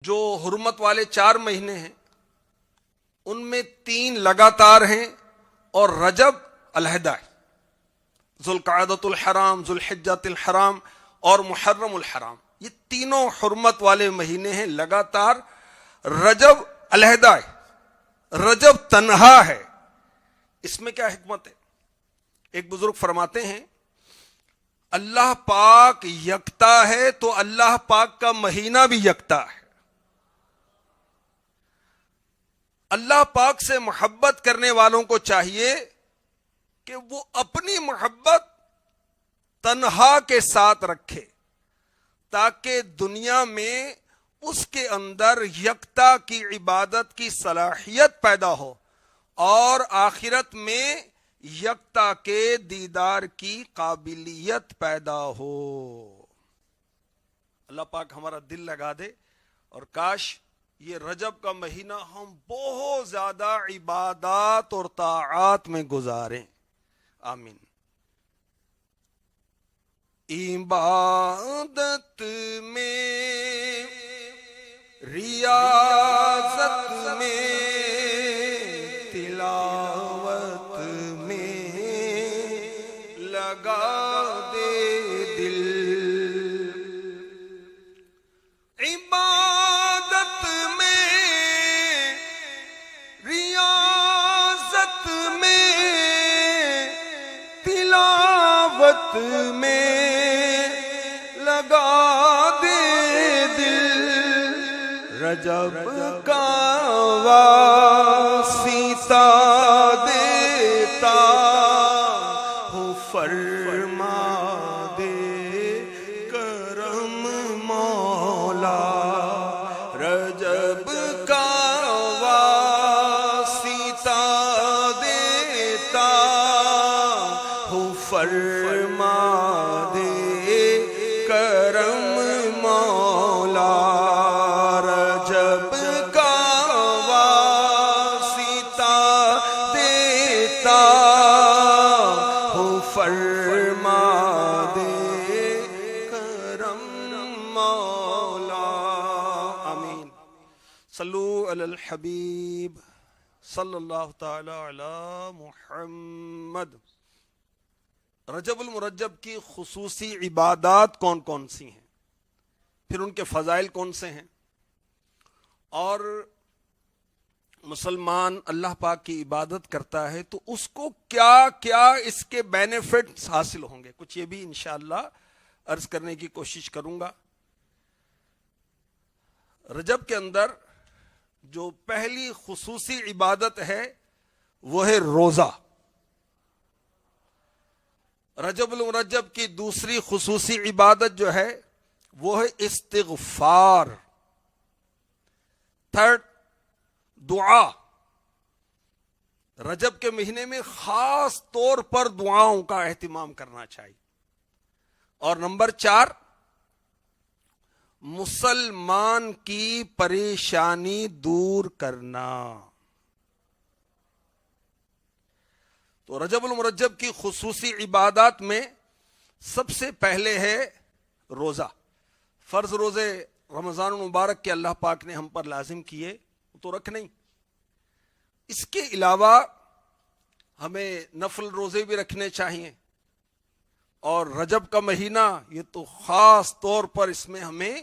جو حرمت والے 4 مہینے ہیں ان میں 3 لگاتار ہیں اور رجب علیحدہ ہے. ذوالقعدۃ الحرام، ذوالحجۃ الحرام اور محرم الحرام، یہ تینوں حرمت والے مہینے ہیں لگاتار. رجب علیحدہ ہے، رجب تنہا ہے. اس میں کیا حکمت ہے؟ ایک بزرگ فرماتے ہیں اللہ پاک یکتا ہے تو اللہ پاک کا مہینہ بھی یکتا ہے. اللہ پاک سے محبت کرنے والوں کو چاہیے کہ وہ اپنی محبت تنہا کے ساتھ رکھے تاکہ دنیا میں اس کے اندر یکتا کی عبادت کی صلاحیت پیدا ہو اور آخرت میں یکتا کے دیدار کی قابلیت پیدا ہو. اللہ پاک ہمارا دل لگا دے اور کاش یہ رجب کا مہینہ ہم بہت زیادہ عبادات اور طاعات میں گزاریں. آمین. عبادت میں، ریاضت میں، تلاوت میں لگا دے دل. عبادت میں، ریاضت میں، تلاوت میں لگا دے دل. رجب کا واسطہ دیتا ہوں، فرما دے کرم مولا. رجب کا واسطہ دیتا ہوں، فرما دے کرم مولا. رجب کا واسطہ دیتا ہوں، فرما دے کرم مولا. آمین. صلو علی الحبیب صلی اللہ تعالی علی محمد. رجب المرجب کی خصوصی عبادات کون کون سی ہیں، پھر ان کے فضائل کون سے ہیں، اور مسلمان اللہ پاک کی عبادت کرتا ہے تو اس کو کیا کیا اس کے بینیفٹس حاصل ہوں گے، کچھ یہ بھی انشاءاللہ عرض کرنے کی کوشش کروں گا. رجب کے اندر جو پہلی خصوصی عبادت ہے وہ ہے روزہ. رجب المرجب کی دوسری خصوصی عبادت جو ہے وہ ہے استغفار. تھرڈ، دعا. رجب کے مہینے میں خاص طور پر دعاؤں کا اہتمام کرنا چاہیے. اور نمبر 4، مسلمان کی پریشانی دور کرنا. تو رجب المرجب کی خصوصی عبادات میں سب سے پہلے ہے روزہ. فرض روزے رمضان المبارک کے اللہ پاک نے ہم پر لازم کیے تو رکھ نہیں. اس کے علاوہ ہمیں نفل روزے بھی رکھنے چاہیے، اور رجب کا مہینہ یہ تو خاص طور پر اس میں ہمیں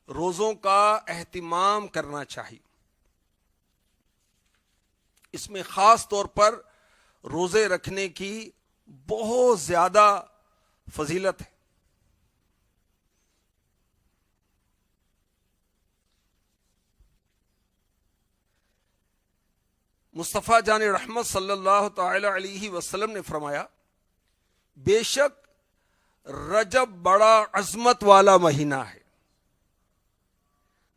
روزوں کا اہتمام کرنا چاہیے. اس میں خاص طور پر روزے رکھنے کی بہت زیادہ فضیلت ہے. مصطفیٰ جان رحمت صلی اللہ تعالی علیہ وسلم نے فرمایا بے شک رجب بڑا عظمت والا مہینہ ہے.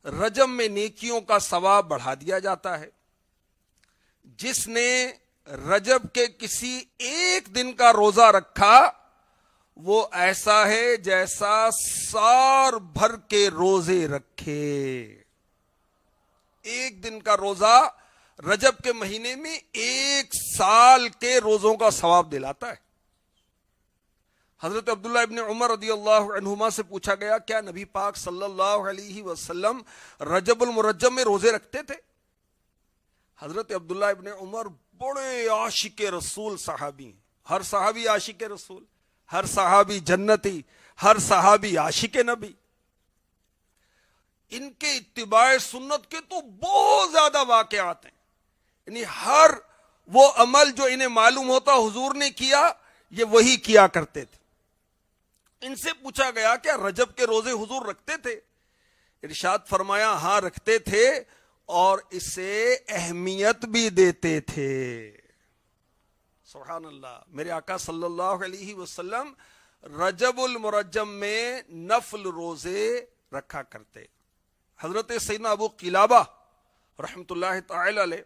رجب میں نیکیوں کا ثواب بڑھا دیا جاتا ہے. جس نے رجب کے کسی ایک دن کا روزہ رکھا وہ ایسا ہے جیسا سال بھر کے روزے رکھے. ایک دن کا روزہ رجب کے مہینے میں 1 سال کے روزوں کا ثواب دلاتا ہے. حضرت عبداللہ ابن عمر رضی اللہ عنہما سے پوچھا گیا کیا نبی پاک صلی اللہ علیہ وسلم رجب المرجب میں روزے رکھتے تھے؟ حضرت عبداللہ ابن عمر بڑے عاشق رسول صحابی ہیں. ہر صحابی عاشق رسول، ہر صحابی جنتی، ہر صحابی عاشق نبی. ان کے اتباع سنت کے تو بہت زیادہ واقعات ہیں. یعنی ہر وہ عمل جو انہیں معلوم ہوتا حضور نے کیا، یہ وہی کیا کرتے تھے. ان سے پوچھا گیا کہ رجب کے روزے حضور رکھتے تھے؟ ارشاد فرمایا ہاں رکھتے تھے، اور اسے اہمیت بھی دیتے تھے. سبحان اللہ. میرے آقا صلی اللہ علیہ وسلم رجب المرجب میں نفل روزے رکھا کرتے. حضرت سیدنا ابو قلابہ رحمۃ اللہ تعالی علیہ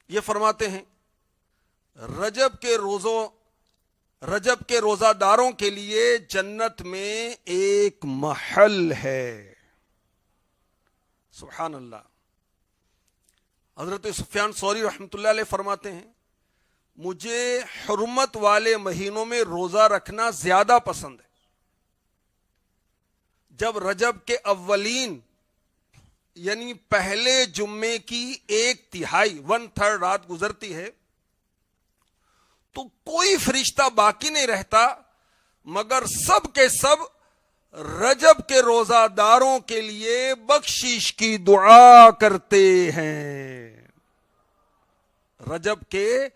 یہ فرماتے ہیں رجب کے روزہ داروں کے لیے جنت میں ایک محل ہے. سبحان اللہ. حضرت سفیان ثوری رحمۃ اللہ علیہ فرماتے ہیں مجھے حرمت والے مہینوں میں روزہ رکھنا زیادہ پسند ہے. جب رجب کے اولین یعنی پہلے جمعے کی 1/3 1/3 رات گزرتی ہے تو کوئی فرشتہ باقی نہیں رہتا مگر سب کے سب رجب کے روزہ داروں کے لیے بخشش کی دعا کرتے ہیں. رجب کے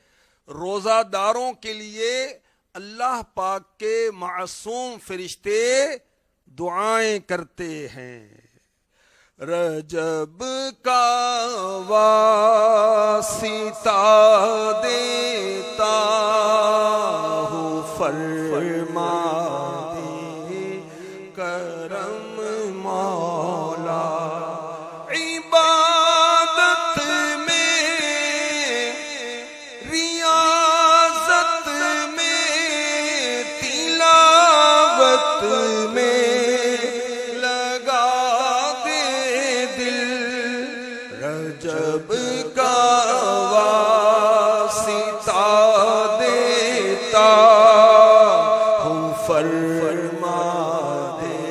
روزہ داروں کے لیے اللہ پاک کے معصوم فرشتے دعائیں کرتے ہیں. رجب کا واسطہ دیتا ہوں فرما دے کرم مولا. عبادت میں ریاضت میں تلاوت میں رجب کا واسطہ دیتا ہوں فرما دے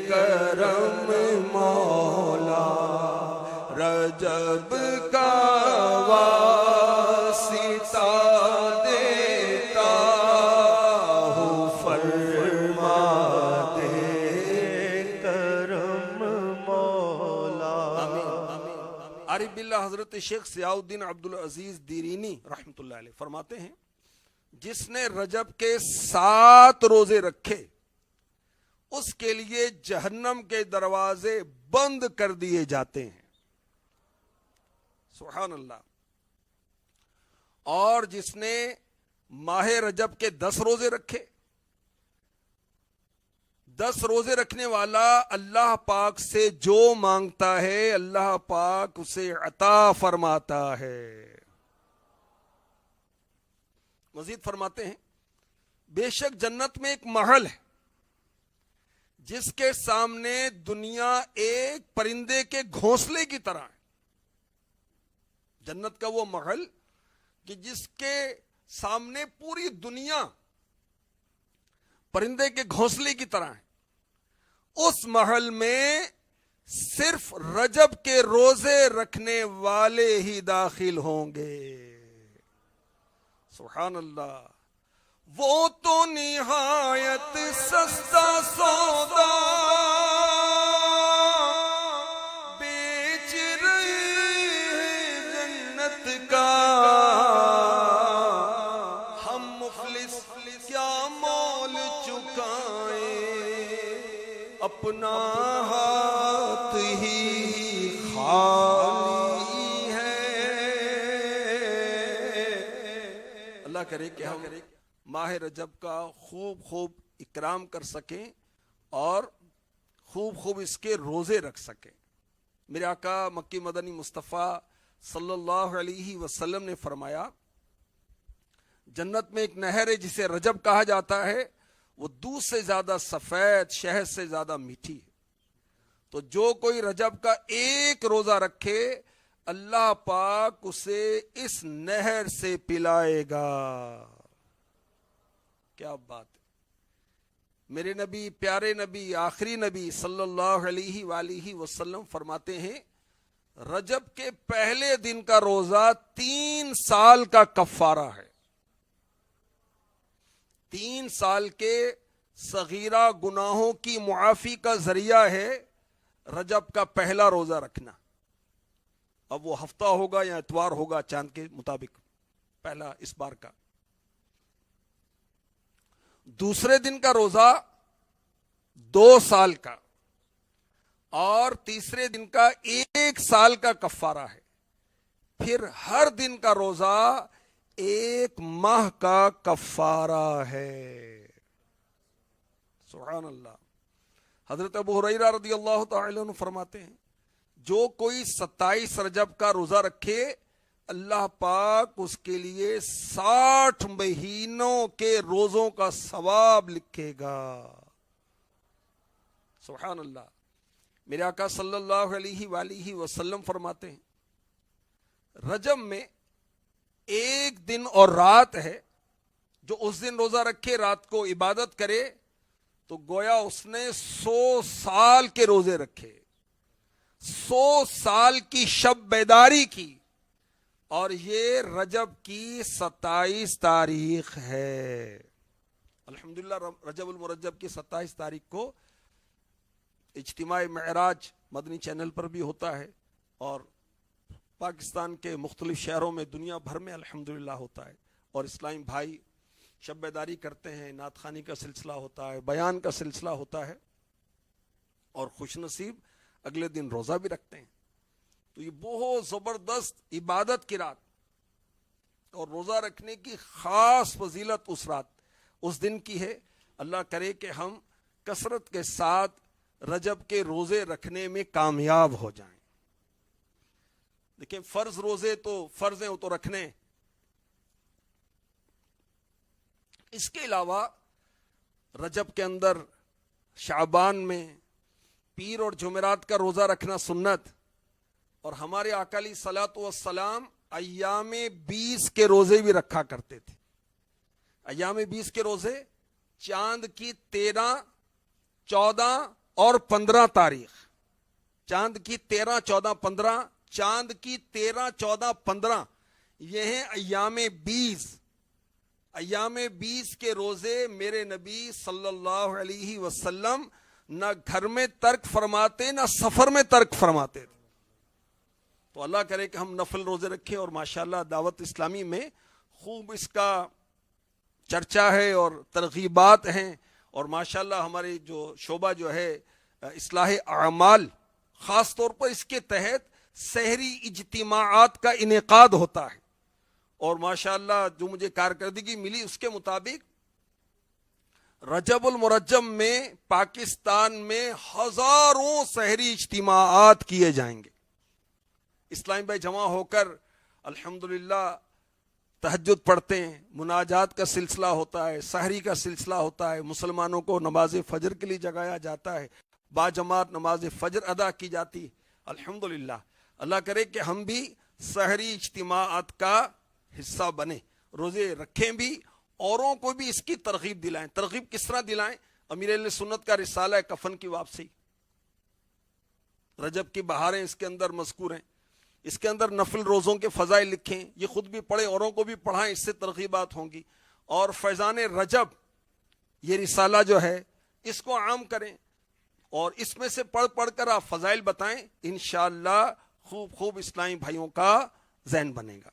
کرم مولا. رجب کا واسطہ دیتا ہوں فرما دے کرم مولا. عارف باللہ حضرت شیخ ضیاء الدین عبدالعزیز دیرینی رحمۃ اللہ علیہ فرماتے ہیں جس نے رجب کے 7 روزے رکھے اس کے لیے جہنم کے دروازے بند کر دیے جاتے ہیں. سبحان اللہ. اور جس نے ماہ رجب کے 10 روزے رکھے، 10 روزے رکھنے والا اللہ پاک سے جو مانگتا ہے اللہ پاک اسے عطا فرماتا ہے. مزید فرماتے ہیں بے شک جنت میں ایک محل ہے جس کے سامنے دنیا ایک پرندے کے گھونسلے کی طرح ہے. جنت کا وہ محل کہ جس کے سامنے پوری دنیا پرندے کے گھونسلے کی طرح ہے. اس محل میں صرف رجب کے روزے رکھنے والے ہی داخل ہوں گے. سبحان اللہ. وہ تو نہایت سستا سودا بیچ رہے ہیں جنت کا، ہم مفلس کیا مول چکائیں اپنا ہاتھ ہی خالی ہے. اللہ کرے کہ ہم ماہ رجب کا خوب اکرام کر سکیں اور خوب اس کے روزے رکھ سکیں. میرے آقا مکی مدنی مصطفیٰ صلی اللہ علیہ وسلم نے فرمایا جنت میں ایک نہر ہے جسے رجب کہا جاتا ہے، وہ دودھ سے زیادہ سفید، شہد سے زیادہ میٹھی ہے. تو جو کوئی رجب کا ایک روزہ رکھے اللہ پاک اسے اس نہر سے پلائے گا. کیا بات ہے. میرے نبی، پیارے نبی، آخری نبی صلی اللہ علیہ وآلہ وسلم فرماتے ہیں رجب کے پہلے دن کا روزہ 3 سال کا کفارہ ہے. 3 سال کے صغیرہ گناہوں کی معافی کا ذریعہ ہے رجب کا پہلا روزہ رکھنا. اب وہ ہفتہ ہوگا یا اتوار ہوگا چاند کے مطابق، پہلا اس بار کا. دوسرے دن کا روزہ 2 سال کا، اور تیسرے دن کا 1 سال کا کفارہ ہے. پھر ہر دن کا روزہ 1 ماہ کا کفارہ ہے. سبحان اللہ. حضرت ابو ہریرہ رضی اللہ تعالی عنہ فرماتے ہیں جو کوئی 27 رجب کا روزہ رکھے اللہ پاک اس کے لیے 60 مہینوں کے روزوں کا ثواب لکھے گا. سبحان اللہ. میرے آقا صلی اللہ علیہ وآلہ وسلم فرماتے ہیں رجب میں 1 دن اور رات ہے، جو اس دن روزہ رکھے رات کو عبادت کرے تو گویا اس نے 100 سال کے روزے رکھے، 100 سال کی شب بیداری کی. اور یہ رجب کی 27 تاریخ ہے. الحمدللہ رجب المرجب کی 27 تاریخ کو اجتماع معراج مدنی چینل پر بھی ہوتا ہے، اور پاکستان کے مختلف شہروں میں دنیا بھر میں الحمدللہ ہوتا ہے. اور اسلامی بھائی شب بیداری کرتے ہیں، نعت خوانی کا سلسلہ ہوتا ہے، بیان کا سلسلہ ہوتا ہے، اور خوش نصیب اگلے دن روزہ بھی رکھتے ہیں. تو یہ بہت زبردست عبادت کی رات اور روزہ رکھنے کی خاص فضیلت اس رات اس دن کی ہے. اللہ کرے کہ ہم کثرت کے ساتھ رجب کے روزے رکھنے میں کامیاب ہو جائیں. دیکھیں فرض روزے تو فرض ہیں، وہ تو رکھنے. اس کے علاوہ رجب کے اندر شعبان میں پیر اور جمعرات کا روزہ رکھنا سنت. اور ہمارے آقا علیہ الصلوۃ والسلام ایام 20 کے روزے بھی رکھا کرتے تھے. ایام 20 کے روزے چاند کی 13، 14 اور 15 تاریخ. چاند کی 13، 14، 15، چاند کی 13، 14، 15 یہ ہیں ایام 20. ایام 20 کے روزے میرے نبی صلی اللہ علیہ وسلم نہ گھر میں ترک فرماتے نہ سفر میں ترک فرماتے تھے. تو اللہ کرے کہ ہم نفل روزے رکھیں، اور ماشاءاللہ دعوت اسلامی میں خوب اس کا چرچا ہے اور ترغیبات ہیں. اور ماشاءاللہ ہمارے جو شعبہ جو ہے اصلاح اعمال، خاص طور پر اس کے تحت سحری اجتماعات کا انعقاد ہوتا ہے. اور ماشاءاللہ جو مجھے کارکردگی ملی اس کے مطابق رجب المرجب میں پاکستان میں ہزاروں سحری اجتماعات کیے جائیں گے. اسلامی بھائی جمع ہو کر الحمدللہ تہجد پڑھتے ہیں، مناجات کا سلسلہ ہوتا ہے، سحری کا سلسلہ ہوتا ہے، مسلمانوں کو نماز فجر کے لیے جگایا جاتا ہے، باجماعت نماز فجر ادا کی جاتی. الحمدللہ اللہ کرے کہ ہم بھی سحری اجتماعات کا حصہ بنیں، روزے رکھیں بھی، اوروں کو بھی اس کی ترغیب دلائیں. ترغیب کس طرح دلائیں؟ امیر اہل سنت کا رسالہ ہے کفن کی واپسی، رجب کی بہاریں اس کے اندر مذکور ہیں. اس کے اندر نفل روزوں کے فضائل لکھیں، یہ خود بھی پڑھیں، اوروں کو بھی پڑھائیں، اس سے ترغیبات ہوں گی. اور فیضان رجب یہ رسالہ جو ہے اس کو عام کریں، اور اس میں سے پڑھ پڑھ کر آپ فضائل بتائیں. انشاءاللہ خوب اسلامی بھائیوں کا ذہن بنے گا.